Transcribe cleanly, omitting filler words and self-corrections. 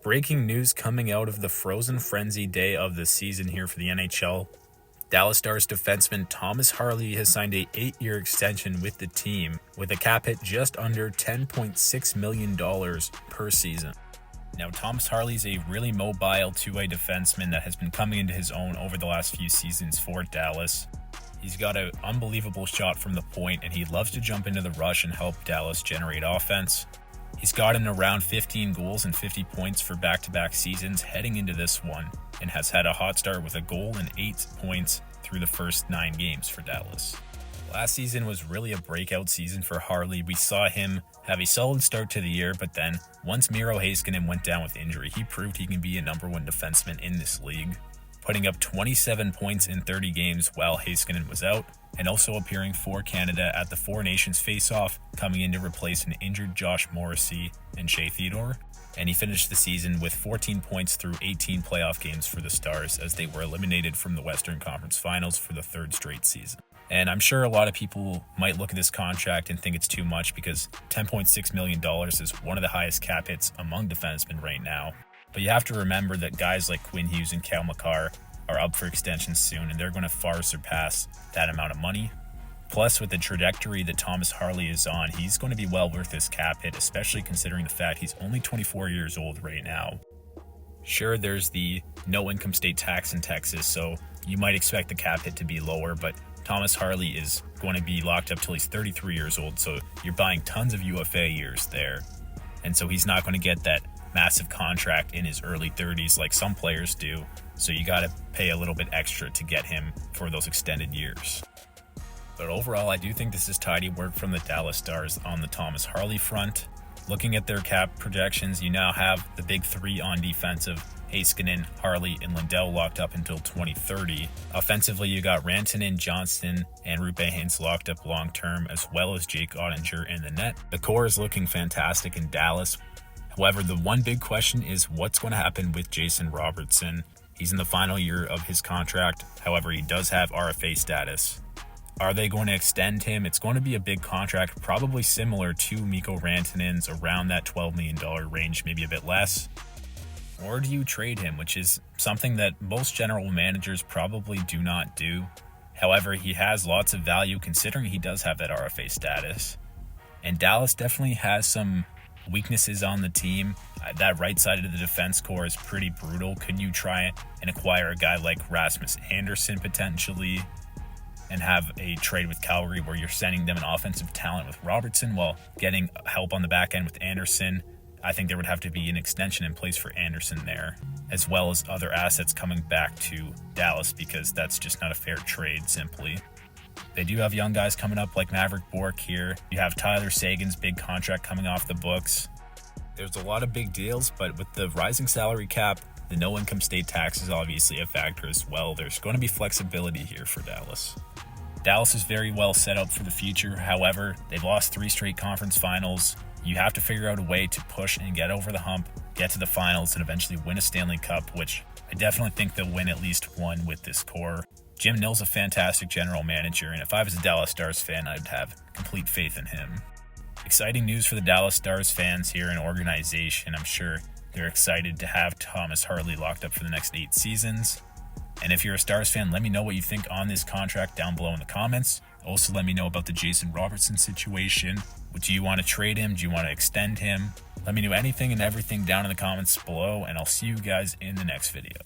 Breaking news coming out of the frozen frenzy day of the season here for the NHL. Dallas Stars defenseman Thomas Harley has signed a 8-year extension with the team with a cap hit just under $10.6 million per season. Now, Thomas Harley is a really mobile two-way defenseman that has been coming into his own over the last few seasons for Dallas. He's got an unbelievable shot from the point, and he loves to jump into the rush and help Dallas generate offense. He's gotten around 15 goals and 50 points for back-to-back seasons heading into this one, and has had a hot start with a goal and 8 points through the first 9 games for Dallas. Last season was really a breakout season for Harley. We saw him have a solid start to the year, but then once Miro Heiskanen went down with injury, he proved he can be a number one defenseman in this league, putting up 27 points in 30 games while Heiskanen was out, and also appearing for Canada at the Four Nations face-off, coming in to replace an injured Josh Morrissey and Shea Theodore. And he finished the season with 14 points through 18 playoff games for the Stars as they were eliminated from the Western Conference Finals for the third straight season. And I'm sure a lot of people might look at this contract and think it's too much because $10.6 million is one of the highest cap hits among defensemen right now. But you have to remember that guys like Quinn Hughes and Cale Makar are up for extensions soon, and they're going to far surpass that amount of money. Plus, with the trajectory that Thomas Harley is on, he's going to be well worth his cap hit, especially considering the fact he's only 24 years old right now. Sure, there's the no income state tax in Texas, so you might expect the cap hit to be lower, but Thomas Harley is going to be locked up till he's 33 years old, so you're buying tons of UFA years there. And so he's not going to get that massive contract in his early 30s like some players do, so you got to pay a little bit extra to get him for those extended years. But overall, I do think this is tidy work from the Dallas Stars on the Thomas Harley front. Looking at their cap projections, you now have the big three on defensive, Heiskanen, Harley, and Lindell locked up until 2030. Offensively, you got Rantanen, Johnston, and Rupe Hintz locked up long-term, as well as Jake Ottinger in the net. The core is looking fantastic in Dallas. However, the one big question is what's going to happen with Jason Robertson. He's in the final year of his contract. However, he does have RFA status. Are they going to extend him? It's going to be a big contract, probably similar to Mikko Rantanen's, around that $12 million range, maybe a bit less. Or do you trade him, which is something that most general managers probably do not do. However, he has lots of value considering he does have that RFA status. And Dallas definitely has some weaknesses on the team. That right side of the defense core is pretty brutal. Could you try and acquire a guy like Rasmus Andersson potentially and have a trade with Calgary where you're sending them an offensive talent with Robertson while getting help on the back end with Andersson? I think there would have to be an extension in place for Andersson there, as well as other assets coming back to Dallas, because that's just not a fair trade simply. They do have young guys coming up like Maverick Bourque here. You have Tyler Sagan's big contract coming off the books. There's a lot of big deals, but with the rising salary cap, the no income state tax is obviously a factor as well. There's going to be flexibility here for Dallas. Dallas is very well set up for the future. However, they've lost 3 straight conference finals. You have to figure out a way to push and get over the hump, get to the finals, and eventually win a Stanley Cup, which I definitely think they'll win at least one with this core. Jim Nill's a fantastic general manager, and if I was a Dallas Stars fan, I'd have complete faith in him. Exciting news for the Dallas Stars fans here and organization. I'm sure they're excited to have Thomas Harley locked up for the next 8 seasons. And if you're a Stars fan, let me know what you think on this contract down below in the comments. Also, let me know about the Jason Robertson situation. Do you want to trade him? Do you want to extend him? Let me know anything and everything down in the comments below, and I'll see you guys in the next video.